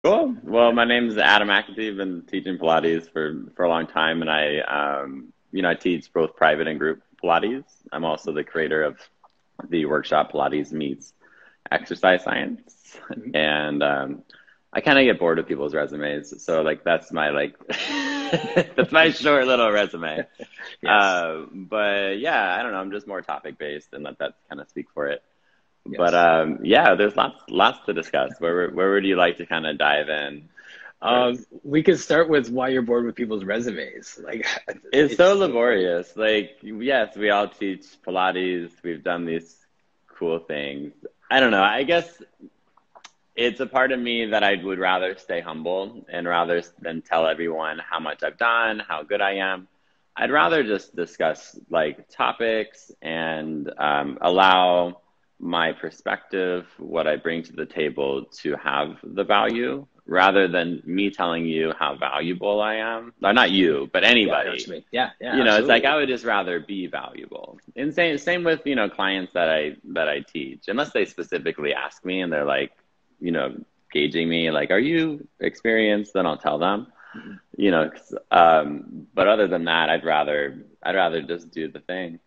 Cool. Well, my name is Adam McAtee. I've been teaching Pilates for a long time, and I teach both private and group Pilates. I'm also the creator of the workshop Pilates meets exercise science, Mhm. and I kind of get bored with people's resumes, so like that's my like that's my short little resume. Yes, But yeah, I don't know. I'm just more topic based, and let that kind of speak for it. But yes. yeah, there's lots to discuss. Where would you like to kind of dive in first? We could start with why you're bored with people's resumes. Like, It's it's so so funny. laborious. Like, yes, we all teach Pilates. We've done these cool things. I don't know. I guess it's a part of me that I would rather stay humble and rather than tell everyone how much I've done, how good I am. I'd rather just discuss like topics and allow my perspective, what I bring to the table, to have the value rather than me telling you how valuable I am. Or not you, but Yeah, I know what anybody. you mean. Yeah, yeah, You know, it's like I absolutely. would just rather be valuable. And same with, clients that I teach. Unless they specifically ask me and they're like, gauging me, like, are you experienced? Then I'll tell them, Mhm. but other than that, I'd rather just do the thing.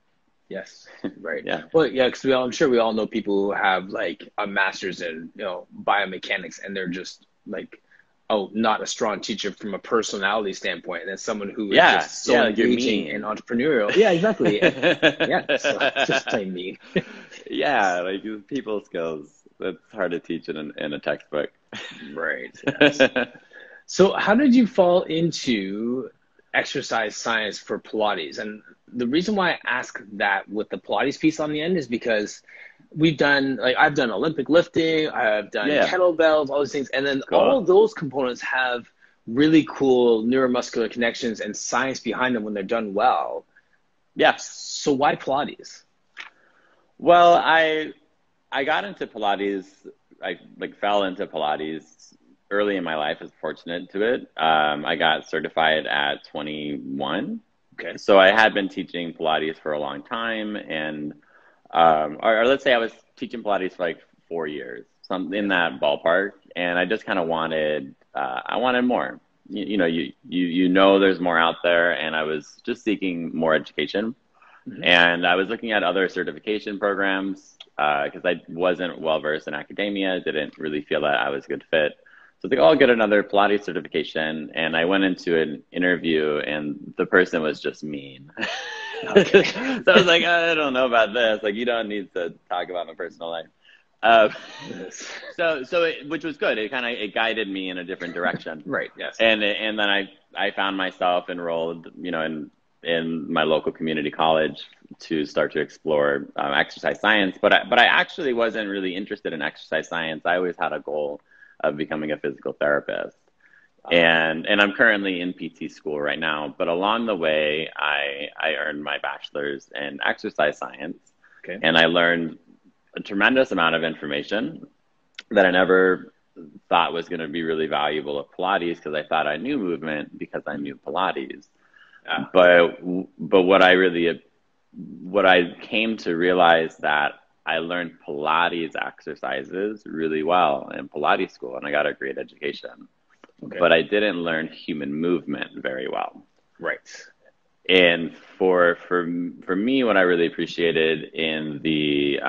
Yes, right. Yeah. Well, yeah, because I'm sure we all know people who have like a master's in, biomechanics, and they're just like, oh, not a strong teacher from a personality standpoint, and then someone who is Yeah. just so Yeah. Like you're engaging and mean. entrepreneurial. Yeah, exactly. And yeah, so just plain mean. Yeah. Like people skills. That's hard to teach in a textbook. Right. Yes. So, how did you fall into exercise science for Pilates? And the reason why I ask that with the Pilates piece on the end is because I've done Olympic lifting, I've done Yeah. kettlebells, all these things, and then all Cool. those components have really cool neuromuscular connections and science behind them when they're done well. Yeah. So, why Pilates? Well, I got into Pilates. I like fell into Pilates early in my life. I was fortunate to it. I got certified at 21, Okay. so I had been teaching Pilates for a long time, and or let's say I was teaching Pilates for like 4 years, something in Yes. that ballpark, and I just kind of wanted, I wanted more. There's more out there, and I was just seeking more education. Hmm. And I was looking at other certification programs because I wasn't well versed in academia, didn't really feel that I was a good fit. So I think, oh, I'll get another Pilates certification. And I went into an interview, and the person was just mean. So Okay. I was like, I don't know about this. Like, you don't need to talk about my personal life. Uh, Yes. which was good. It guided me in a different direction, Right. Yes. and then I found myself enrolled, in my local community college to start to explore exercise science. But I actually wasn't really interested in exercise science. I always had a goal of becoming a physical therapist, Okay. and I'm currently in PT school right now. But along the way, I earned my bachelor's in exercise science, Okay. and I learned a tremendous amount of information that I never thought was going to be really valuable at Pilates because I thought I knew movement because I Mhm. knew Pilates. Okay. But what I came to realize that I learned Pilates exercises really well in Pilates school, and I got a great education. Okay. But I didn't learn human movement very well. Right. And for me, what I really appreciated in the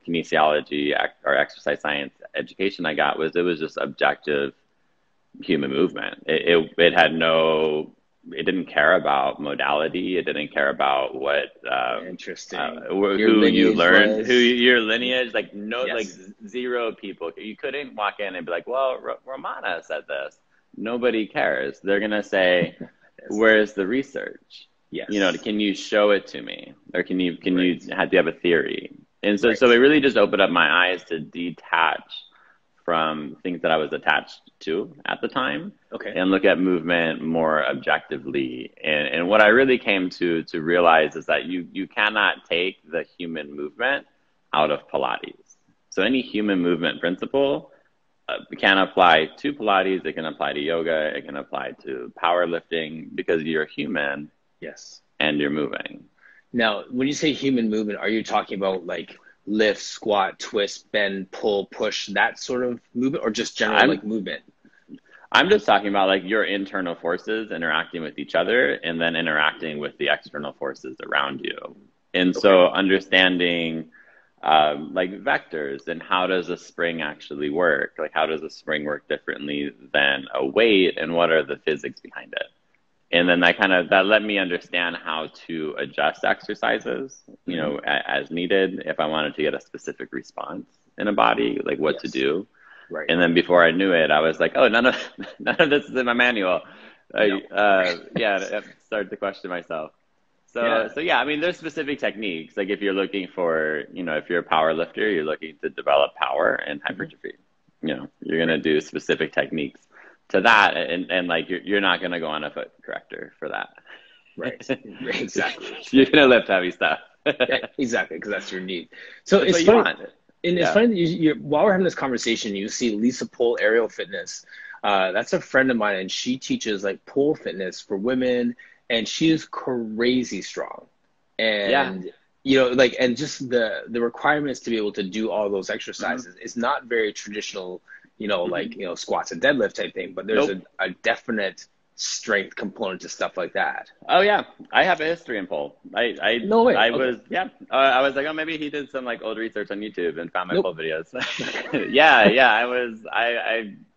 kinesiology or exercise science education I got was it was just objective human movement. It had no, it didn't care about modality. It didn't care about Interesting. Your who you lineage learned, who was, your lineage. Like no, like yes, zero people. You couldn't walk in and be like, well, Romana said this. Nobody cares. They're gonna say, yes, where's the research? yes, Can you show it to me, or right, do you have a theory? And so right. it really just opened up my eyes to detach from things that I was attached to at the time Okay. and look at movement more objectively. And what I really came to realize is that you cannot take the human movement out of Pilates. So any human movement principle can apply to Pilates, it can apply to yoga, it can apply to powerlifting because you're human Yes. and you're moving. Now, when you say human movement, are you talking about like lift, squat, twist, bend, pull, push, that sort of movement, or just general I'm like movement? I'm just talking about like your internal forces interacting with each other and then interacting with the external forces around you. And Okay. so understanding like vectors and how does a spring actually work? Like how does a spring work differently than a weight and what are the physics behind it? And then that let me understand how to adjust exercises, you Hmm. know, as needed if I wanted to get a specific response in a body, like what to Yes. do. Right. And then before I knew it, I was like, oh, none of this is in my manual. No. Yeah, I started to question myself. Yeah. So yeah, I mean, there's specific techniques. Like if you're looking for, you know, if you're a power lifter, you're looking to develop power and Hmm. hypertrophy. You know, you're gonna Right. do specific techniques to that, and like you're not gonna go on a foot corrector for that. Right. Exactly. You're gonna lift heavy stuff. Yeah, exactly, because that's your need. So That's it's what you funny, want. and it's Yeah. funny that while we're having this conversation, you see Lisa Pole Aerial Fitness. That's a friend of mine, and she teaches like pole fitness for women, and she is crazy strong. Yeah. And like, and just the requirements to be able to do all those Hmm. exercises is not very traditional, like Hmm. squats and deadlift type thing, but there's Nope. a definite strength component to stuff like that. Oh yeah, I have a history in pole. No way. I Okay. was yeah. I was like, oh, maybe he did some like old research on YouTube and found my Nope. pole videos. Yeah, yeah.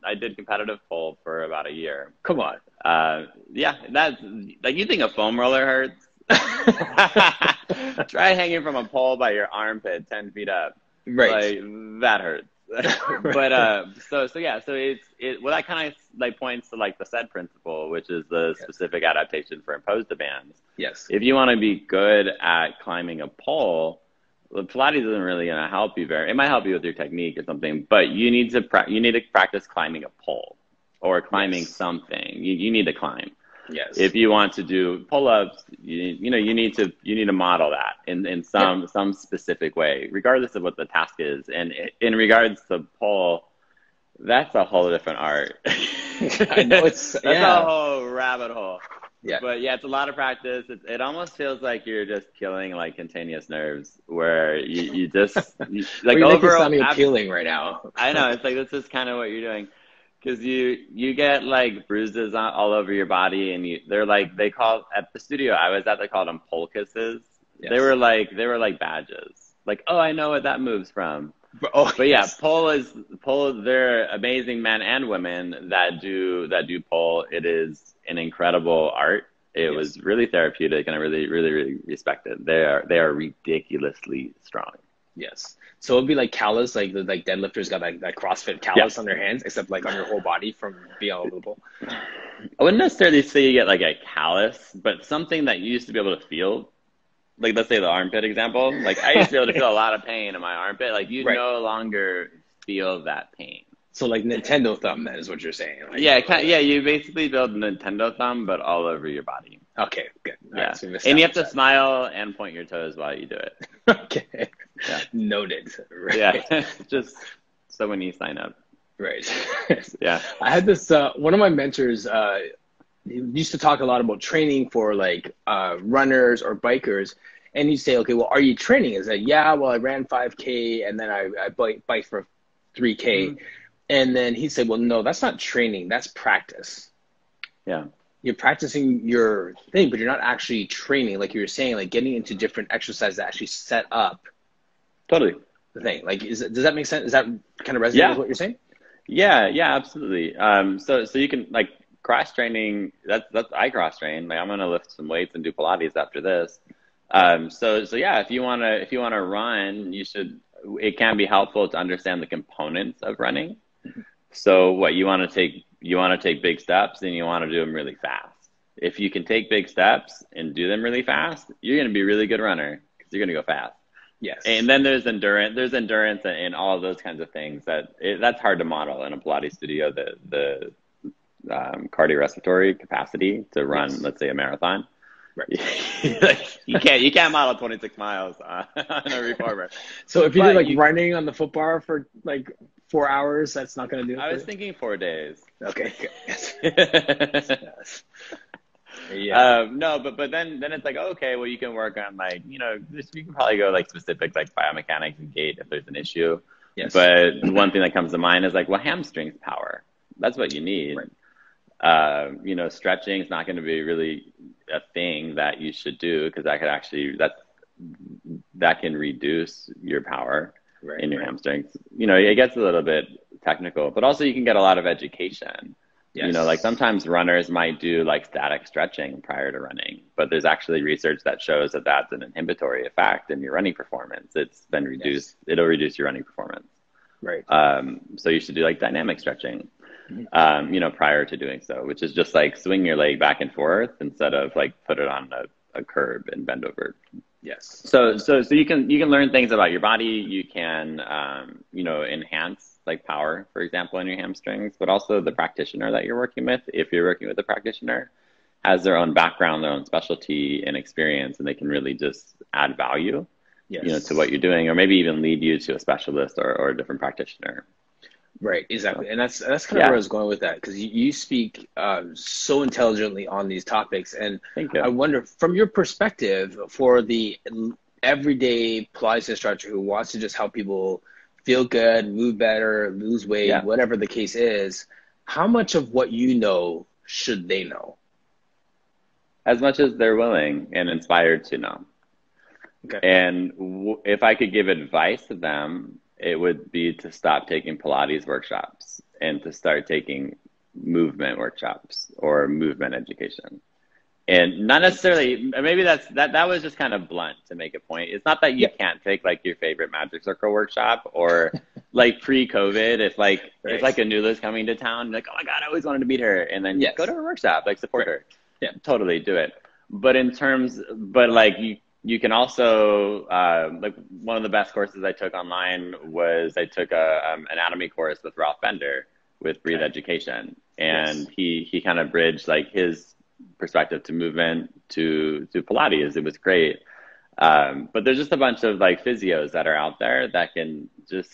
I did competitive pole for about a year. Come on. Yeah, that's like you think a foam roller hurts. Try hanging from a pole by your armpit 10 feet up. Right. Like that hurts. But Right. so yeah, so it well that kind of like points to like the SAID principle, which is the Yes. specific adaptation for imposed demands. Yes. If you want to be good at climbing a pole, well, Pilates isn't really going to help you very. It might help you with your technique or something, but you need to practice climbing a pole or climbing Yes. something. You need to climb. Yes. If you want to do pull-ups, you know you need to model that in Yeah. some specific way, regardless of what the task is. And in regards to pole, that's a whole different art. I know it's That's a yeah. whole rabbit hole. Yeah. But yeah, it's a lot of practice. It almost feels like you're just killing like cutaneous nerves, where Well, like you make it over. sounding appealing right now. I know it's like this is kind of what you're doing because you get like bruises all over your body, and they're like they call at the studio I was at they called them pole kisses. Yes. They were like badges. Like, oh, I know what that moves from. Oh But yeah, yes. pole. They're amazing men and women that do pole. It is an incredible art. It Yes. was really therapeutic, and I really respect it. They are ridiculously strong. Yes. So it'd be like callus, like the like deadlifters got that CrossFit Yeah, callus on their hands, except like on your whole body from being all over the pole. I wouldn't necessarily say you get like a callus, but something that you used to be able to feel. Like let's say the armpit example. Like I used to be able to feel a lot of pain in my armpit. Like you Right. no longer feel that pain. So like Nintendo thumb, then is what you're saying. Like Yeah, yeah. You basically build a Nintendo thumb, but all over your body. okay, good. All right, Yeah. so we And you have established to that. smile and point your toes while you do it. Okay. Yeah. Noted. Yeah. Right. Just so when you sign up. Right. Yeah. I had this one of my mentors he used to talk a lot about training for like runners or bikers, and he'd say, okay, well, are you training? I said, yeah, well, I ran 5K and then I bike for 3K. Mhm. And then he said, well, no, that's not training, that's practice. Yeah. You're practicing your thing, but you're not actually training, like you were saying, like getting into different exercises that actually set up Totally. the thing. Like, does that make sense? Does that kind of resonate with Yeah. what you're saying? Yeah. Yeah. Absolutely. So you can like cross training. That's I cross train. Like I'm gonna lift some weights and do Pilates after this. So yeah, if you wanna run, you should. It can be helpful to understand the components of running. So what you want to take big steps and you want to do them really fast. If you can take big steps and do them really fast, you're going to be a really good runner because you're going to go fast. Yes. And then there's endurance and all of those kinds of things that's hard to model in a Pilates studio. The cardiorespiratory capacity to run, Yes. let's say, a marathon. Right. You can't model 26 miles on a reformer. So if you did But like you, running on the foot bar for like 4 hours, that's not going to do it I for was you? thinking 4 days. Okay, good. Yes. Yes. Yeah. No, but then it's like okay, well you can work on like you can probably go like specific like biomechanics and gait if there's an issue. Yes. But one thing that comes to mind is like well hamstrings power. That's what you need. Right. You know, stretching is not going to be really a thing that you should do because that could actually, that can reduce your power in your hamstrings. You know, it gets a little bit technical, but also you can get a lot of education. Yes. You know, like sometimes runners might do like static stretching prior to running, but there's actually research that shows that that's an inhibitory effect in your running performance. It's been reduced. Yes. It'll reduce your running performance. Right. So you should do like dynamic stretching, you know, prior to doing so, which is just like swing your leg back and forth instead of like put it on a curb and bend over. Yes. So you can learn things about your body. You can, you know, enhance like power, for example, in your hamstrings, but also the practitioner that you're working with, if you're working with a practitioner, has their own background, their own specialty and experience, and they can really just add value, you know, to what you're doing, or maybe even lead you to a specialist or a different practitioner. Right, exactly. And that's kind of where I was going with that, because you speak so intelligently on these topics. And I wonder, from your perspective, for the everyday Pilates instructor who wants to just help people feel good, move better, lose weight, whatever the case is, how much of what you know should they know? As much as they're willing and inspired to know. Okay. And if I could give advice to them, it would be to stop taking Pilates workshops and to start taking movement workshops or movement education. And not necessarily, maybe that was just kind of blunt to make a point. It's not that you can't take like your favorite Magic Circle workshop, or like pre-COVID, if like a Nula's coming to town, like, oh my God, I always wanted to meet her. And then go to her workshop, like support her. Yeah, totally do it. But like you can also, like one of the best courses I took online was I took a anatomy course with Ralph Bender with Breathe Education. And he kind of bridged like his perspective to movement to Pilates. It was great. But there's just a bunch of like physios that are out there that can just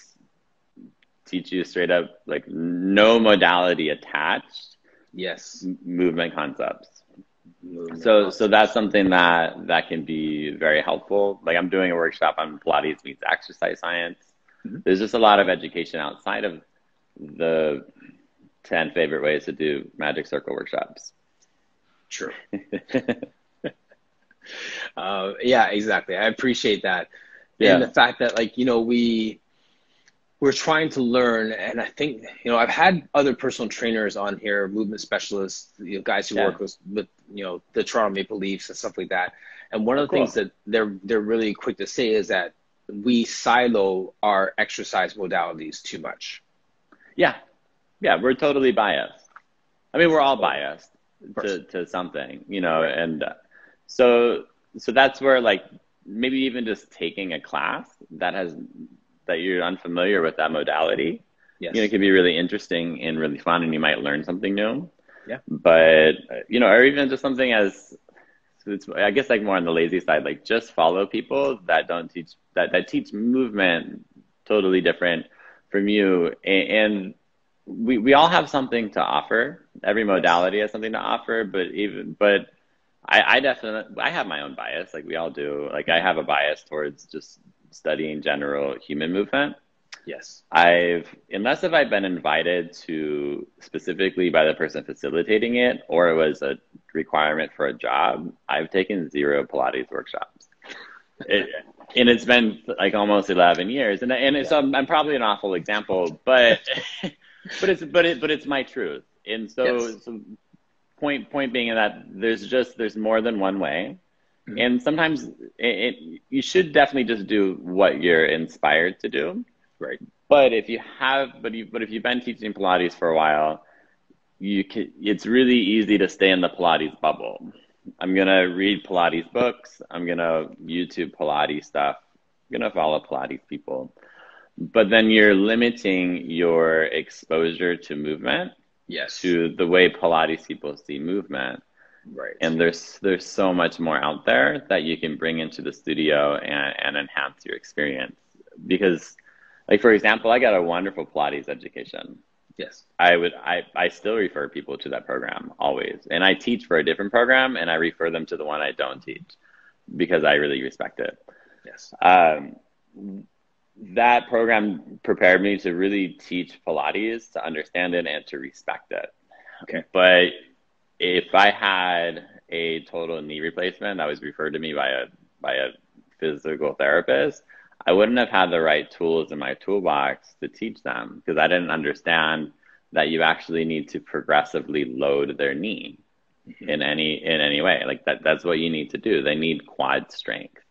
teach you straight up, like no modality attached. Yes. Movement concepts. So that's something that can be very helpful. Like I'm doing a workshop on Pilates meets exercise science. There's just a lot of education outside of the 10 favorite ways to do Magic Circle workshops. True. Yeah, exactly. I appreciate that. And the fact that, like, you know, we're trying to learn, and I think, you know, I've had other personal trainers on here, movement specialists, you know, guys who work with, you know, the Toronto Maple Leafs and stuff like that. And one of the things that they're really quick to say is that we silo our exercise modalities too much. Yeah, we're totally biased. I mean, we're all biased to something, you know, and so that's where, like, maybe even just taking a class that you're unfamiliar with that modality, you know, it could be really interesting and really fun, and you might learn something new. Yeah. But, you know, or even just something it's, I guess, like more on the lazy side, like just follow people that don't teach, that teach movement totally different from you. And we all have something to offer. Every modality has something to offer, but I definitely, I have my own bias. Like we all do. Like I have a bias towards just studying general human movement. Yes. Unless if I've been invited to specifically by the person facilitating it, or it was a requirement for a job, I've taken 0 Pilates workshops. And it's been like almost 11 years. And so I'm probably an awful example, but it's my truth. And so point being that there's more than one way. Mm-hmm. And sometimes you should definitely just do what you're inspired to do. Right. But if you've been teaching Pilates for a while, it's really easy to stay in the Pilates bubble. I'm going to read Pilates books. I'm going to YouTube Pilates stuff. I'm going to follow Pilates people. But then you're limiting your exposure to movement. Yes. To the way Pilates people see movement. Right. And there's so much more out there that you can bring into the studio and enhance your experience. Because, like, for example, I got a wonderful Pilates education. Yes. I still refer people to that program always. And I teach for a different program, and I refer them to the one I don't teach because I really respect it. Yes. That program prepared me to really teach Pilates, to understand it, and to respect it. Okay. But if I had a total knee replacement that was referred to me by a physical therapist, I wouldn't have had the right tools in my toolbox to teach them because I didn't understand that you actually need to progressively load their knee in any way. Like that's what you need to do. They need quad strength.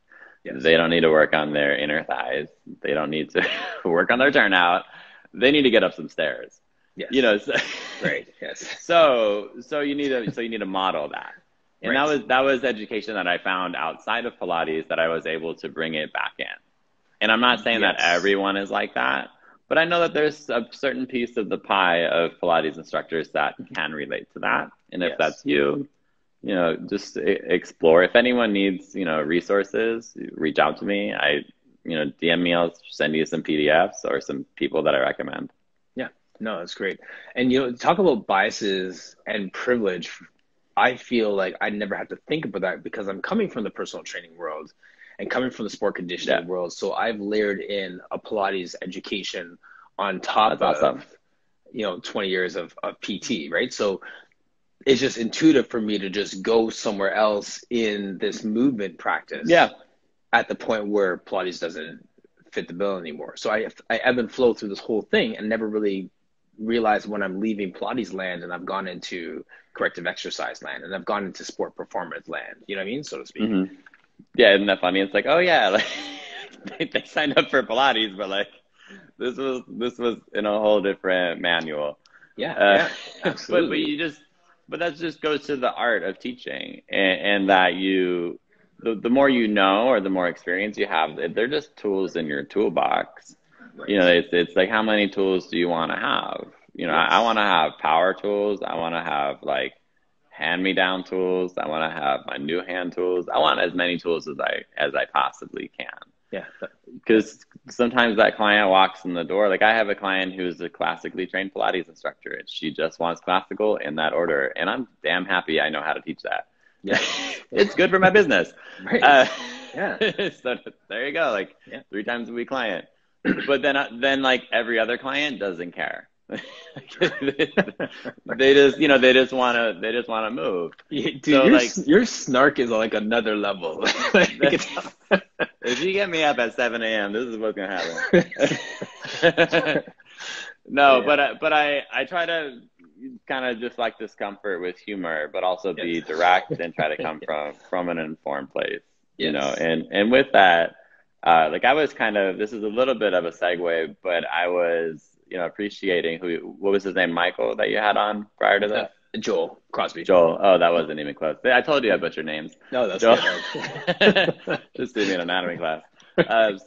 Yes. They don't need to work on their inner thighs. They don't need to work on their turnout. They need to get up some stairs. Yes. You know, so, Right. Yes. so you need to model that. And Right. that was education that I found outside of Pilates that I was able to bring it back in. And I'm not saying that Yes. everyone is like that, but I know that there's a certain piece of the pie of Pilates instructors that can relate to that. And if Yes. that's you, you know, just explore. If anyone needs, you know, resources, reach out to me. DM me, I'll send you some PDFs or some people that I recommend. Yeah, no, that's great. And talk about biases and privilege. I feel like I never had to think about that because I'm coming from the personal training world and coming from the sport conditioning Yeah, world. So I've layered in a Pilates education on top that's awesome. of 20 years of PT, right? So it's just intuitive for me to just go somewhere else in this movement practice Yeah. at the point where Pilates doesn't fit the bill anymore. So I ebb and flow through this whole thing and never really realized when I'm leaving Pilates land and I've gone into corrective exercise land and I've gone into sport performance land, you know what I mean? So to speak. Mm-hmm. Yeah, isn't that funny? It's like, oh yeah, like they signed up for Pilates, but like this was in a whole different manual. Yeah, Uh, yeah, absolutely. but that just goes to the art of teaching, and that the more you know or the more experience you have, they're just tools in your toolbox. You know, Right. it's like how many tools do you want to have? You know, I Yes. want to have power tools. I want to have like hand-me-down tools. I want to have my new hand tools. I want as many tools as I possibly can. Yeah. Yeah. Because sometimes that client walks in the door. Like I have a client who's a classically trained Pilates instructor, and she just wants classical in that order. And I'm damn happy I know how to teach that. Yeah. It's good for my business. Right. Yeah. So there you go. Like Yeah. 3 times a week client. But then like every other client doesn't care. They just want to move. Dude, So like your snark is like another level. if you get me up at 7 a.m., this is what's gonna happen. No, Yeah. but I try to kind of just like discomfort with humor, but also be Yes. direct and try to come Yeah. from an informed place, you know. Yes. And with that, like I was kind of, this is a little bit of a segue, but I was, you know, appreciating what was his name, Michael, that you had on prior to this? Joel Crosby. Joel. Oh, that wasn't even close. I told you I butchered names. No, that's Joel. good. Just did me an anatomy class.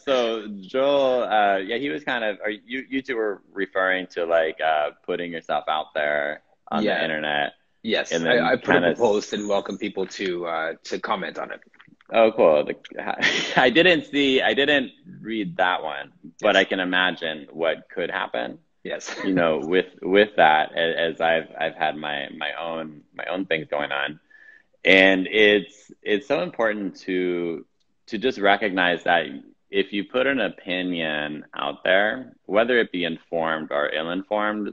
So Joel, yeah, he was kind of, or you two were referring to like putting yourself out there on the Yeah. internet, Yes. and then I put kind up a of, post and welcome people to comment on it. oh, cool. I didn't read that one, but Yes. I can imagine what could happen. Yes. You know, with that, as I've had my own things going on, and it's so important to just recognize that if you put an opinion out there, whether it be informed or ill-informed,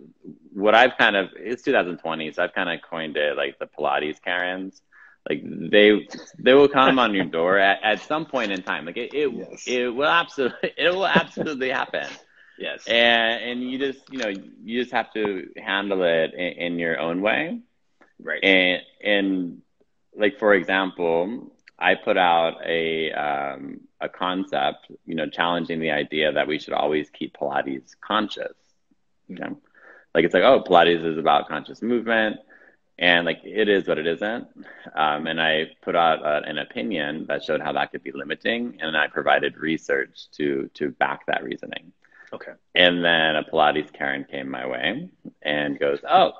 what I've kind of, it's 2020, so I've kind of coined it like the Pilates Karens. Like they will come on your door at some point in time. Like Yes. it will absolutely happen. Yes. And you just have to handle it in your own way. Right. And like, for example, I put out a concept, you know, challenging the idea that we should always keep Pilates conscious. Okay? Like it's like, oh, Pilates is about conscious movement, and like it is, but it isn't. And I put out an opinion that showed how that could be limiting, and I provided research to back that reasoning. Okay. And then a Pilates Karen came my way and goes, oh,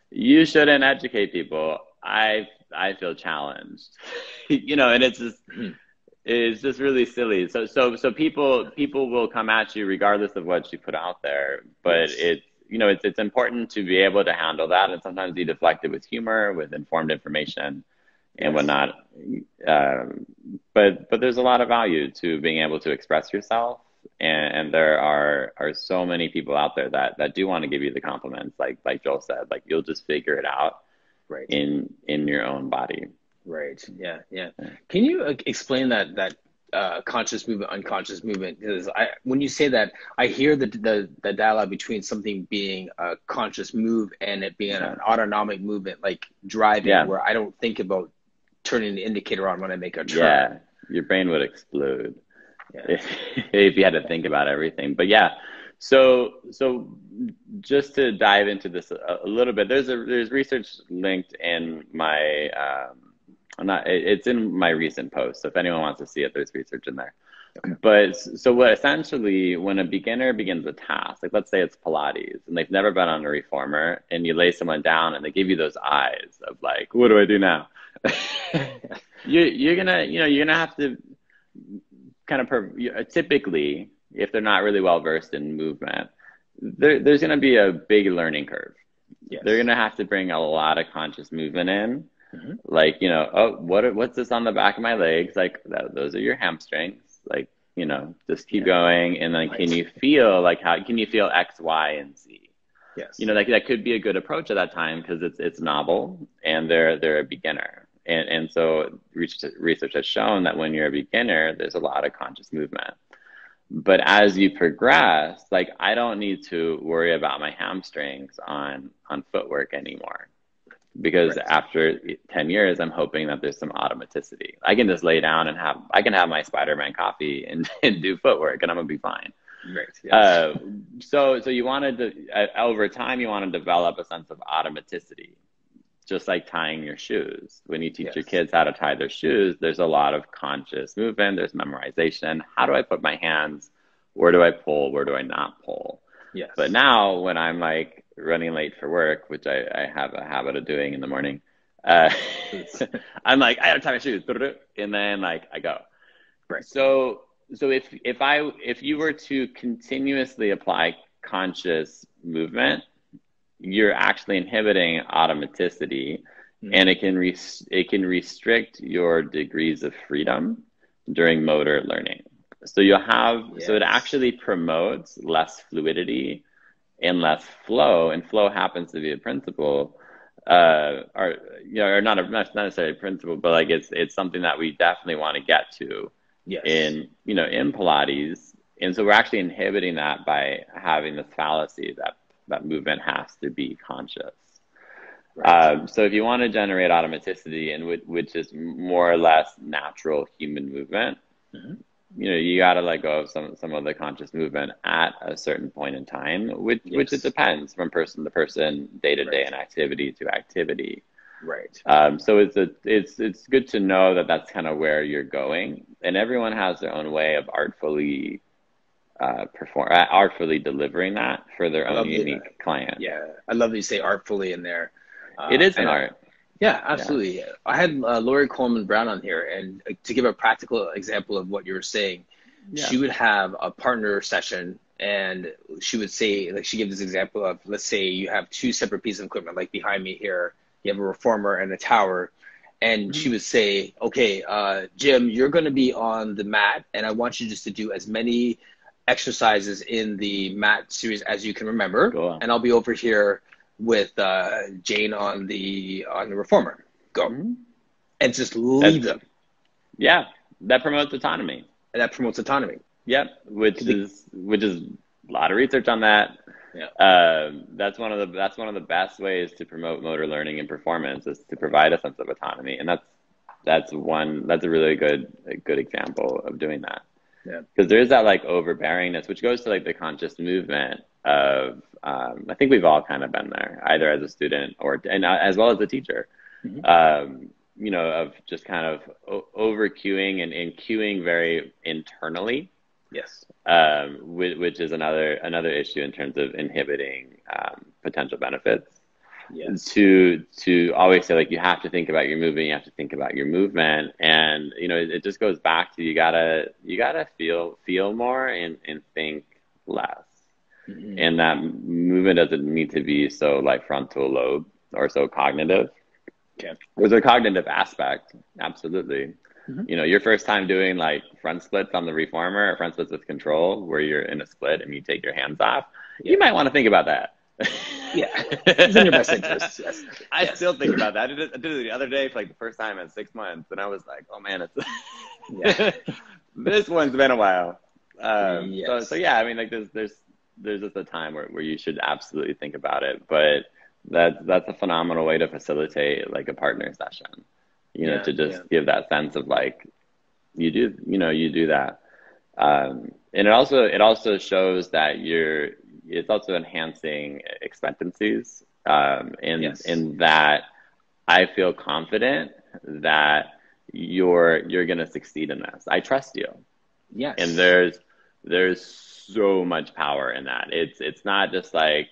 you shouldn't educate people. I feel challenged, you know, and it's just really silly. So people will come at you regardless of what you put out there, but Yes. it's important to be able to handle that, and sometimes you deflect it with humor, with informed information, and Yes. whatnot. But there's a lot of value to being able to express yourself And there are so many people out there that do want to give you the compliments, like Joel said, like you'll just figure it out Right. in your own body. Right. Yeah. Yeah. Can you explain that conscious movement, unconscious movement? Because when you say that, I hear the dialogue between something being a conscious move and it being an autonomic movement, like driving, where I don't think about turning the indicator on when I make a turn. Yeah, your brain would explode if you had to think about everything. But yeah, so just to dive into this a little bit, there's research linked in my it's in my recent post. So if anyone wants to see it, there's research in there. Okay. But so what essentially, when a beginner begins a task, like let's say it's Pilates and they've never been on a reformer, and you lay someone down and they give you those eyes of like, what do I do now? you're gonna have to kind of typically, if they're not really well versed in movement, there's gonna be a big learning curve. Yes. They're gonna have to bring a lot of conscious movement in. Mm-hmm. Like, oh, what's this on the back of my legs? Like those are your hamstrings. Like, just keep going. And then can you feel how can you feel X, Y, and Z? Yes. Like that could be a good approach at that time because it's novel and they're a beginner. And so research has shown that when you're a beginner, there's a lot of conscious movement. But as you progress, like I don't need to worry about my hamstrings on footwork anymore. Because after 10 years, I'm hoping that there's some automaticity. I can just lay down and I can have my Spider-Man coffee and do footwork and I'm gonna be fine. Right. Yes. So you wanted to, over time, you want to develop a sense of automaticity, just like tying your shoes. When you teach your kids how to tie their shoes, there's a lot of conscious movement. There's memorization. How do I put my hands? Where do I pull? Where do I not pull? Yes. But now when I'm like running late for work, which I have a habit of doing in the morning, I'm like, I gotta tie my shoes, and then like I go. Right. So if you were to continuously apply conscious movement, you're actually inhibiting automaticity, and it can restrict your degrees of freedom during motor learning. So you'll have so it actually promotes less fluidity and less flow, and flow happens to be a principle, or not necessarily a principle, but like it's something that we definitely want to get to in Pilates, and so we're actually inhibiting that by having this fallacy that movement has to be conscious. Right. So if you want to generate automaticity, and which is more or less natural human movement, you got to let go of some of the conscious movement at a certain point in time, which it depends from person to person, day to day, and activity to activity. Right. So it's good to know that that's kind of where you're going, and everyone has their own way of artfully delivering that for their own unique client. Yeah, I love that you say artfully in there. It is an art. Yeah, absolutely. Yeah. I had Lori Coleman Brown on here, and to give a practical example of what you were saying, she would have a partner session, and she would say, like, she gave this example of, let's say you have two separate pieces of equipment, like behind me here, you have a reformer and a tower, and she would say, okay, Jim, you're going to be on the mat, and I want you just to do as many exercises in the mat series as you can remember, and I'll be over here with Jane on the reformer. Go. And just leave them. Yeah, that promotes autonomy. And that promotes autonomy. Yep, which is a lot of research on that. Yeah. That's one of the best ways to promote motor learning and performance, is to provide a sense of autonomy, and that's a really good example of doing that. Yeah. Because there is that like overbearingness, which goes to like the conscious movement of, I think we've all kind of been there, either as a student and as well as a teacher, of just kind of over cueing and cueing very internally. Yes. Which is another issue in terms of inhibiting potential benefits. Yes. To always say, like, you have to think about your movement, you have to think about your movement, and it just goes back to you gotta feel more and think less. And that movement doesn't need to be so like frontal lobe or so cognitive. Okay. There's a cognitive aspect, absolutely. Mm-hmm. You know, your first time doing like front splits on the reformer or front splits with control, where you're in a split and you take your hands off, Yeah. you might want to think about that. Yeah. It's in your best interest. Yes. I Yes. still think about that. I did it the other day for like the first time in 6 months, and I was like, oh man, it's Yeah. this one's been a while. Yes. So yeah, I mean, like there's just a time where you should absolutely think about it, but that's a phenomenal way to facilitate like a partner session, you know, Yeah. to just Yeah. give that sense of like you do, you know, you do that. And it also shows that it's also enhancing expectancies, Yes. in that I feel confident that you're gonna succeed in this. I trust you. And Yes. there's so much power in that. It's not just like,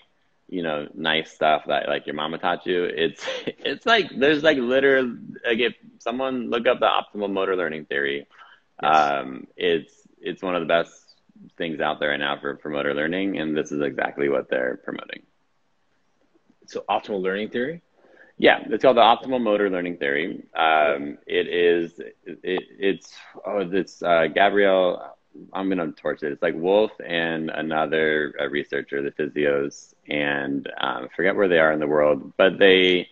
you know, nice stuff that like your mama taught you. It's like there's like literally, like, if someone look up the optimal motor learning theory, Yes. it's one of the best things out there right now for motor learning, and this is exactly what they're promoting. So optimal learning theory. Yeah, it's called the optimal motor learning theory. Cool. It's Gabrielle. I'm gonna torch it. It's like Wolf and another researcher, the physios, and I forget where they are in the world, but they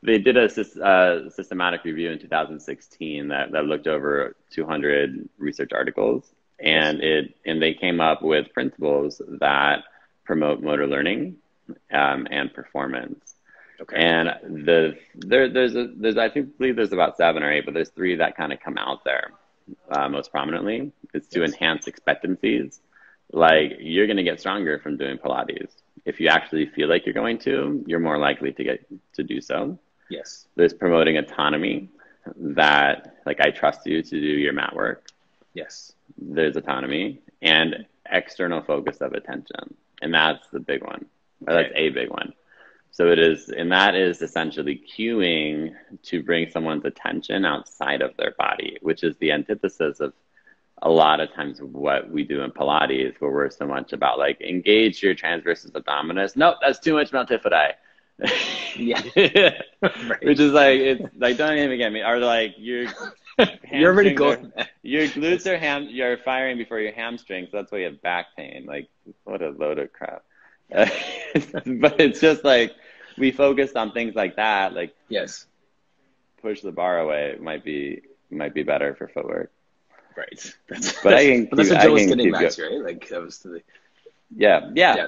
did a systematic review in 2016 that looked over 200 research articles, Yes. and they came up with principles that promote motor learning, and performance. Okay. And there's I think believe there's about 7 or 8, but there's 3 that kind of come out there most prominently. It's to Yes. enhance expectancies. Like you're going to get stronger from doing Pilates. If you actually feel like you're going to, you're more likely to get to do so. Yes. There's promoting autonomy, that like I trust you to do your mat work. Yes. There's autonomy and external focus of attention. And that's the big one. Or Okay. that's a big one. So it is, and that is essentially cueing to bring someone's attention outside of their body, which is the antithesis of a lot of times what we do in Pilates, where we're so much about like engage your transversus abdominis. Nope, that's too much multifidi. Yeah. Right. Which is like, it's like, don't even get me. Or like your You're already going. your glutes are you're firing before your hamstrings. So that's why you have back pain. Like, what a load of crap. But it's just like we focused on things like that, like Yes. push the bar away might be better for footwork. Right. But I can that's keep, what I Joe was can getting keep back to, right? Like that was the. yeah.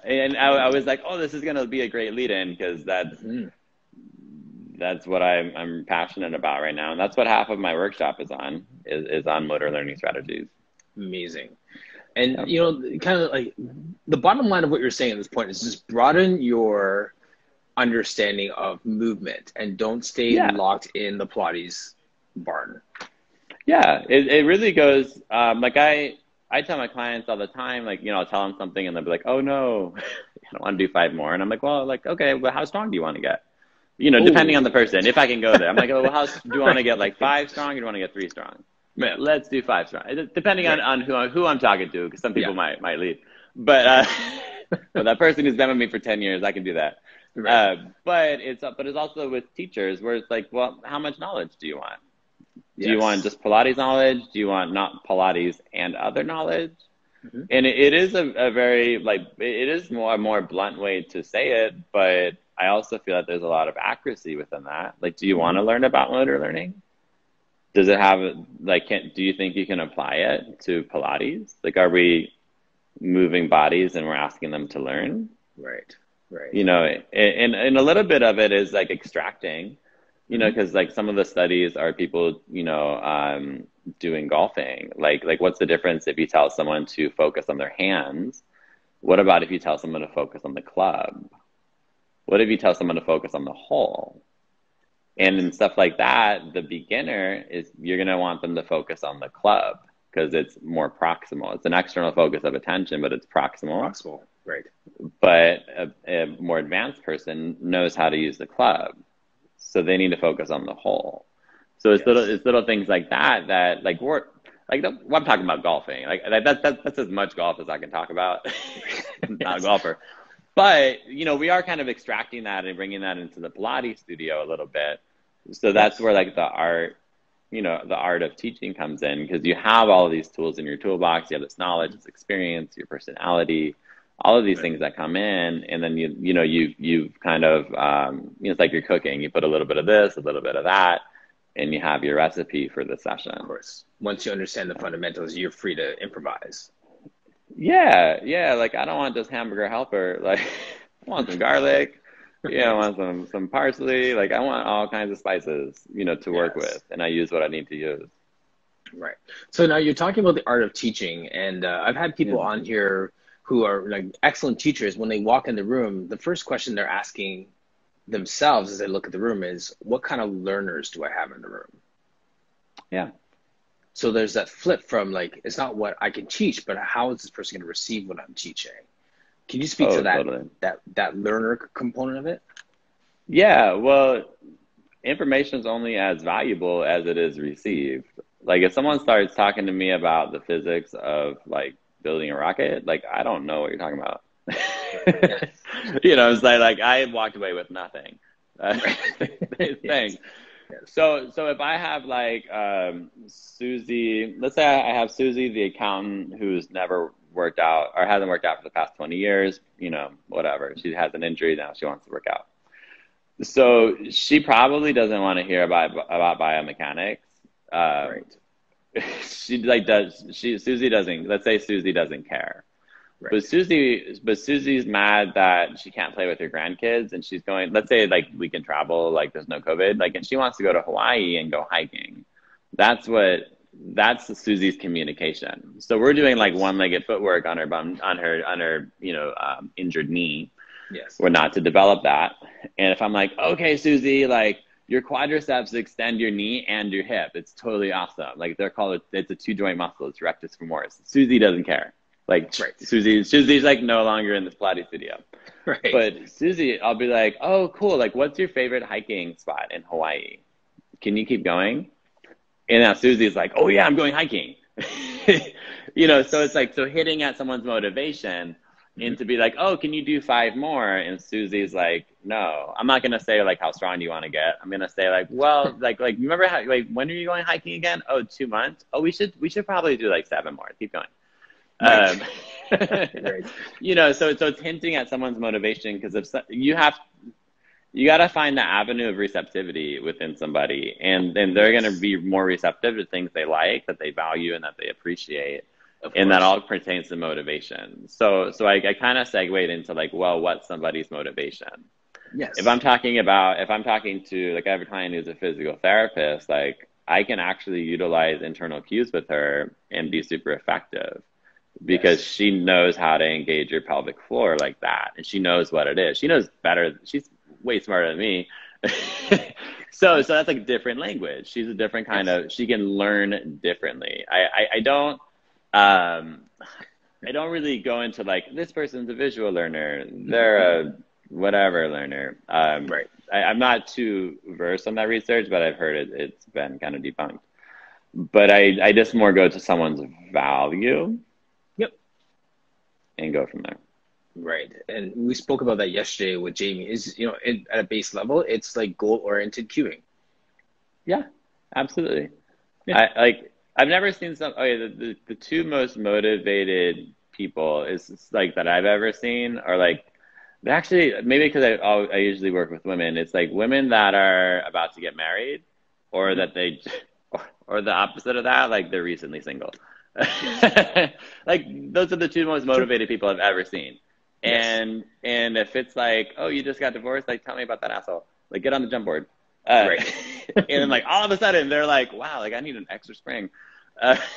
And I was like, oh, this is gonna be a great lead-in because that's what I'm passionate about right now, and that's what half of my workshop is on motor learning strategies. Amazing. And you know, kind of like the bottom line of what you're saying at this point is just broaden your understanding of movement and don't stay locked in the Pilates barn. Yeah, it really goes, like I tell my clients all the time, like, you know, I'll tell them something and they'll be like, oh no, I don't want to do 5 more. And I'm like, well, like, okay, well, how strong do you want to get? You know, depending on the person, if I can go there. I'm like, oh, well, how do you want to get, like 5 strong or do you want to get 3 strong? Let's do 5 strong. Depending on who I'm talking to, because some people might leave. But but that person who's been with me for 10 years, I can do that. Right. But it's also with teachers where it's like, well, how much knowledge do you want? Do you want just Pilates knowledge? Do you want not Pilates and other knowledge? Mm-hmm. And it is a very, like, it is a more blunt way to say it, but I also feel that there's a lot of accuracy within that. Like, do you want to learn about motor learning? Does it have, like, do you think you can apply it to Pilates? Like, are we moving bodies and we're asking them to learn? Right. You know, and a little bit of it is like extracting, you know, because like some of the studies are people, you know, doing golfing. Like what's the difference if you tell someone to focus on their hands? What about if you tell someone to focus on the club? What if you tell someone to focus on the hole? And in stuff like that, the beginner you're going to want them to focus on the club because it's more proximal. It's an external focus of attention, but it's proximal. Right. But a more advanced person knows how to use the club. So they need to focus on the hole. So it's little things like that like I'm talking about golfing. Like that's as much golf as I can talk about. I'm not a golfer. But, you know, we are kind of extracting that and bringing that into the Pilates studio a little bit. So that's where like the art the art of teaching comes in, because you have all of these tools in your toolbox. You have this knowledge, this experience, your personality, all of these things that come in, and then you kind of it's like you're cooking. You put a little bit of this, a little bit of that, and you have your recipe for the session. Of course, once you understand the fundamentals, you're free to improvise. Yeah. Like, I don't want just hamburger helper. Like, I want some garlic. I want some parsley. Like, I want all kinds of spices, to work with, and I use what I need to use. Right. So now you're talking about the art of teaching, and I've had people on here who are like excellent teachers. When they walk in the room, the first question they're asking themselves as they look at the room is, what kind of learners do I have in the room? Yeah. So there's that flip from like, it's not what I can teach, but how is this person going to receive what I'm teaching? Can you speak to that, totally. that learner component of it? Yeah. Well, information is only as valuable as it is received. Like, if someone starts talking to me about the physics of like building a rocket, like, I don't know what you're talking about. It's like I walked away with nothing. Thanks. So if I have like Susie, let's say I have Susie, the accountant, who's never worked out or hasn't worked out for the past 20 years, whatever. She has an injury now, she wants to work out. So she probably doesn't want to hear about biomechanics. Right. Susie doesn't, let's say Susie doesn't care. Right. But Susie's mad that she can't play with her grandkids, and she's going, let's say like we can travel, like there's no COVID, like, and she wants to go to Hawaii and go hiking. That's Susie's communication. So we're doing like one-legged footwork on her injured knee. Yes. We're not to develop that. And if I'm like, okay, Susie, like, your quadriceps extend your knee and your hip, it's totally awesome. Like, it's a 2-joint muscle. It's rectus femoris. Susie doesn't care. Like, right. Susie's like no longer in this Pilates studio. Right. But Susie, I'll be like, oh, cool. Like, what's your favorite hiking spot in Hawaii? Can you keep going? And now Susie's like, oh yeah, I'm going hiking. So it's like, so hitting at someone's motivation, and to be like, oh, can you do 5 more? And Susie's like, no, I'm not going to say like, how strong do you want to get? I'm going to say like, well, like, remember how, like, when are you going hiking again? Oh, 2 months. Oh, we should probably do like 7 more. Keep going. Right. So it's hinting at someone's motivation, because if you got to find the avenue of receptivity within somebody, and they're going to be more receptive to things they like, that they value, and that they appreciate. And that all pertains to motivation. So I kind of segued into like, well, what's somebody's motivation? Yes. If I'm talking to, like, I have a client who's a physical therapist, like, I can actually utilize internal cues with her and be super effective, because she knows how to engage your pelvic floor like that. And she knows what it is. She knows better. She's way smarter than me. So that's like a different language. She's a different kind of, she can learn differently. I don't really go into like, this person's a visual learner, they're a whatever learner. Right. I'm not too versed on that research, but I've heard it's been kind of debunked. But I just more go to someone's value. Yep. And go from there. Right. And we spoke about that yesterday with Jamie. Is, at a base level, it's like goal-oriented cueing. Yeah, absolutely. Yeah. I've never seen the 2 most motivated people like that I've ever seen are like, actually, maybe because I usually work with women, it's like women that are about to get married, or that or the opposite of that, like they're recently single. Like, those are the 2 most motivated people I've ever seen. And if it's like, oh, you just got divorced, like, tell me about that asshole. Like, get on the jump board. Right. And then like all of a sudden they're like, wow, like I need an extra spring.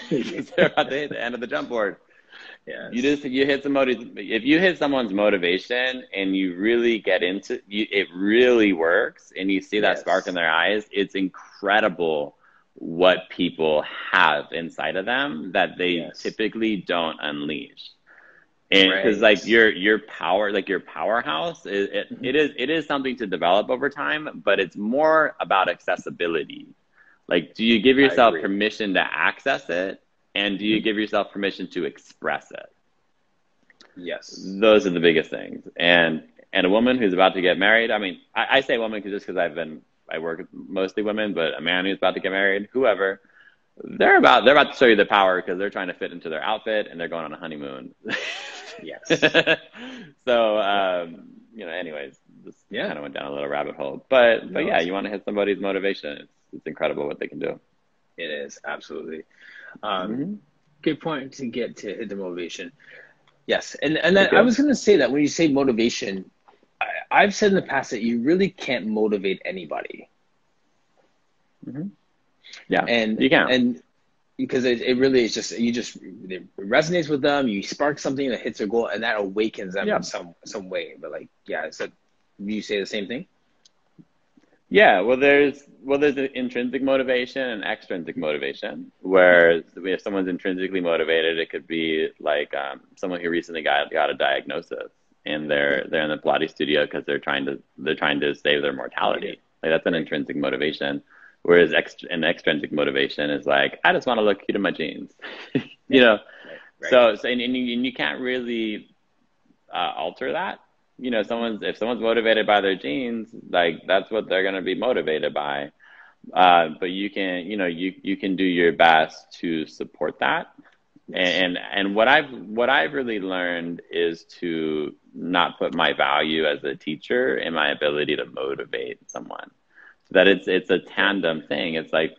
Because they're about to hit the end of the jump board. Yeah. You hit if you hit someone's motivation and you really get into it, really works, and you see that spark in their eyes, it's incredible what people have inside of them that they typically don't unleash. And because like your power, like your powerhouse, it is something to develop over time, but it's more about accessibility. Like, do you give yourself permission to access it, and do you give yourself permission to express it? Yes, those are the biggest things. And a woman who's about to get married, I mean, I say woman just because I've been I work with mostly women, but a man who's about to get married, whoever, they're about to show you the power because they're trying to fit into their outfit and they're going on a honeymoon. Yes. So, anyways, this Yeah. kind of went down a little rabbit hole. But No, yeah, you want to hit somebody's motivation. It's incredible what they can do. it is absolutely. Hmm. Good point to get to hit the motivation. Yes, and then Thank I you. was going to say that when you say motivation, I've said in the past that you really can't motivate anybody, Hmm. Yeah, and you can. and because it really is just it resonates with them. You spark something that hits their goal, and that awakens them Yeah. in some way. But like, yeah, so you say the same thing? Yeah, well there's an intrinsic motivation and extrinsic motivation. Where if someone's intrinsically motivated, it could be like someone who recently got a diagnosis and they're in the Pilates studio because they're trying to save their mortality. Like that's an Right. intrinsic motivation. Whereas an extrinsic motivation is like I just want to look cute in my jeans, you Yeah. know. Right. And you can't really alter that. If someone's motivated by their genes, like that's what they're going to be motivated by. But you can do your best to support that. Yes. And what I've really learned is to not put my value as a teacher in my ability to motivate someone. So that it's a tandem thing. It's like,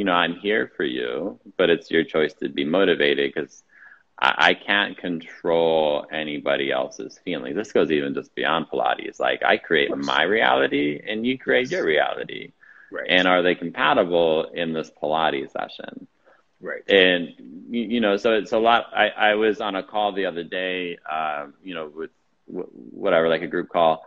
I'm here for you, but it's your choice to be motivated because I can't control anybody else's feelings. This goes even just beyond Pilates. Like I Of create course. my reality and you create your Yes. reality. Right. And are they compatible in this Pilates session? Right. And so it's a lot. I was on a call the other day, with whatever, like a group call,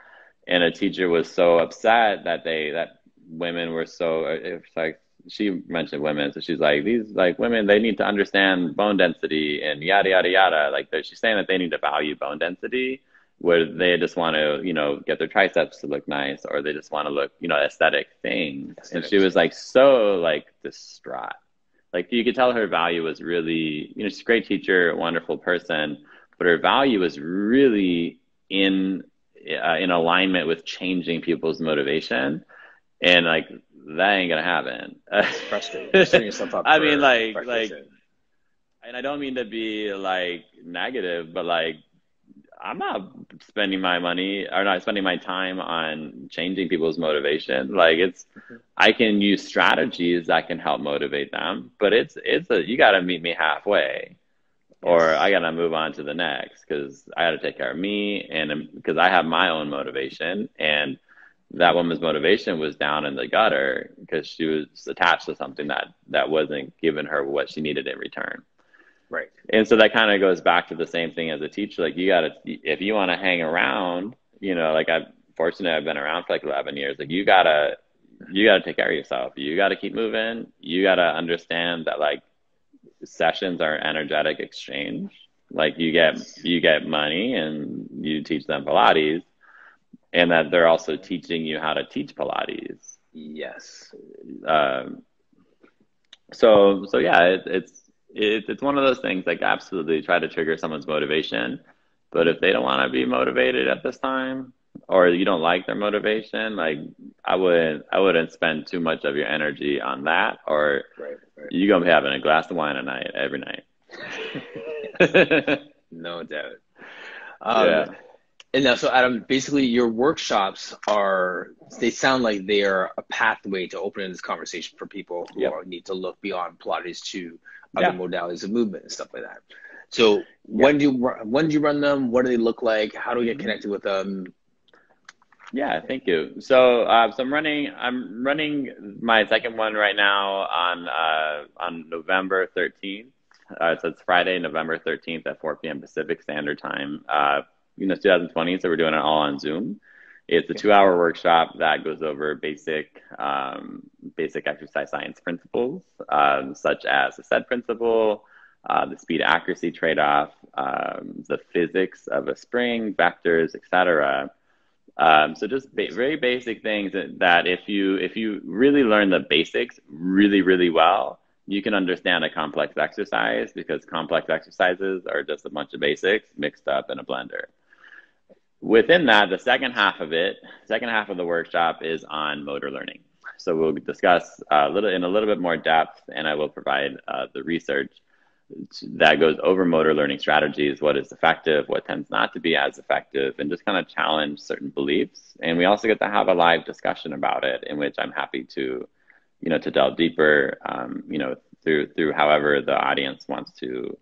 and a teacher was so upset that women were so. It's like she mentioned women, so she's like these like women. They need to understand bone density and yada yada yada. Like she's saying that they need to value bone density, where they just want to get their triceps to look nice, or they just want to look aesthetic things. And she Aesthetics. was like so like distraught, like you could tell her value was really, she's a great teacher, a wonderful person, but her value was really in alignment with changing people's motivation, and like that ain't gonna happen. It's frustrating. You're setting yourself up I mean, for like, frustration. and I don't mean to be like negative, but like I'm not spending my money or not spending my time on changing people's motivation. Like I can use strategies that can help motivate them, but you got to meet me halfway, or I Yes. got to move on to the next because I got to take care of me, and because I have my own motivation, and that woman's motivation was down in the gutter because she was attached to something that wasn't giving her what she needed in return. Right. And so that kind of goes back to the same thing as a teacher. Like you gotta, if you want to hang around, like I've been around for like 11 years. Like you gotta take care of yourself. You gotta keep moving. You gotta understand that like sessions are energetic exchange. Like Yes. you get money and you teach them Pilates, and that they're also teaching you how to teach Pilates. Yes. Um, so yeah, it's one of those things. Like absolutely try to trigger someone's motivation, but if they don't want to be motivated at this time, or you don't like their motivation, like I wouldn't spend too much of your energy on that, or Right. Right. you're gonna be having a glass of wine a night every night. Yes. No doubt. Um, Yeah, and now, so Adam, basically your workshops they sound like they are a pathway to opening this conversation for people who yep, need to look beyond Pilates to other yeah, modalities of movement and stuff like that. So yeah. when do you run them? What do they look like? How do we get Mhm. connected with them? Yeah, thank you. So I'm running my second one right now on November 13th. So it's Friday, November 13th at 4 p.m. Pacific Standard Time. It's 2020, so we're doing it all on Zoom. It's a Okay. 2-hour workshop that goes over basic exercise science principles, such as the set principle, the speed accuracy trade-off, the physics of a spring, vectors, etc. So just very basic things that if you really learn the basics really, really well, you can understand a complex exercise because complex exercises are just a bunch of basics mixed up in a blender. within that, the second half of the workshop is on motor learning. So we'll discuss in a little bit more depth, and I will provide the research that goes over motor learning strategies, what is effective, what tends not to be as effective, and just kind of challenge certain beliefs. And we also get to have a live discussion about it, in which I'm happy to, to delve deeper, through however the audience wants to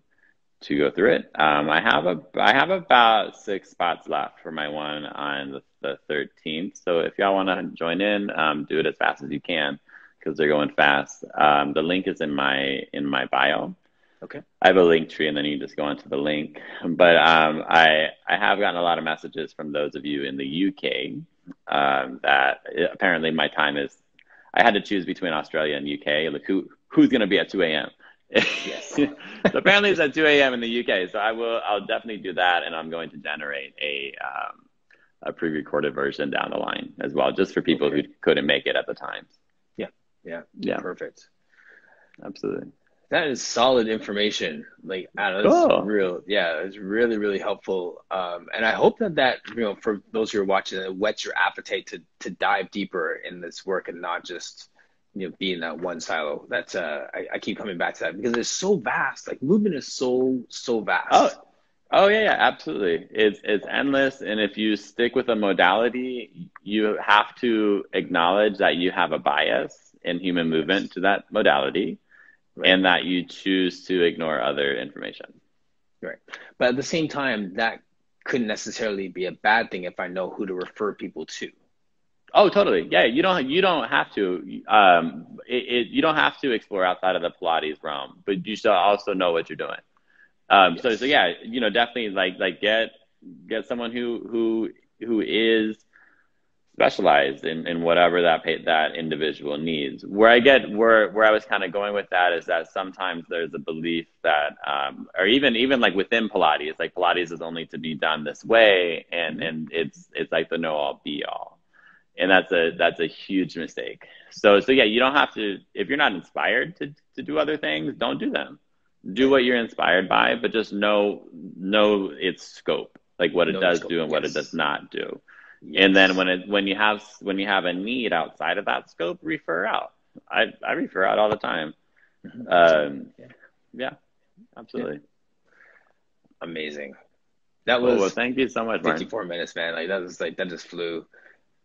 go through it. I have about 6 spots left for my one on the 13th. So if y'all want to join in, do it as fast as you can because they're going fast. The link is in my bio. Okay. I have a link tree, and then you just go onto the link. But I have gotten a lot of messages from those of you in the UK that apparently my time is. I had to choose between Australia and UK. Like who's going to be at 2 a.m. Yes. So apparently it's at 2 a.m. in the UK. So I'll definitely do that, and I'm going to generate a pre-recorded version down the line as well, just for people who couldn't make it at the time. Yeah. Perfect. Absolutely. That is solid information. Like, Adam, Cool. it's really, really helpful. And I hope that, for those who are watching, it whets your appetite to dive deeper in this work and not just, be in that one silo. That's, I keep coming back to that because it's so vast. Like movement is so vast. Oh yeah, absolutely. It's endless. And if you stick with a modality, you have to acknowledge that you have a bias in human movement to that modality. Right. And that you choose to ignore other information. Right. But at the same time, that couldn't necessarily be a bad thing if I know who to refer people to. Oh, totally. Yeah, you don't have to. You don't have to explore outside of the Pilates realm, but you should also know what you're doing. Yes. So yeah, definitely like get someone who is specialized in whatever that individual needs. Where I was kind of going with that is that sometimes there's a belief that, or even like within Pilates, like Pilates is only to be done this way, and it's like the know all be all, and that's a huge mistake. So yeah, you don't have to if you're not inspired to do other things, don't do them. Do what you're inspired by, but just know its scope, like what it does do and what it does not do. Yes. And then when you have a need outside of that scope, refer out. I refer out all the time. Yeah, absolutely. Yeah. Amazing. That was. Well, thank you so much, 54 minutes, man. That just flew.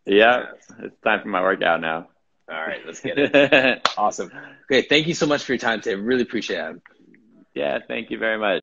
Yeah, it's time for my workout now. All right, let's get it. Awesome. Okay, thank you so much for your time today. Really appreciate it. Yeah, thank you very much.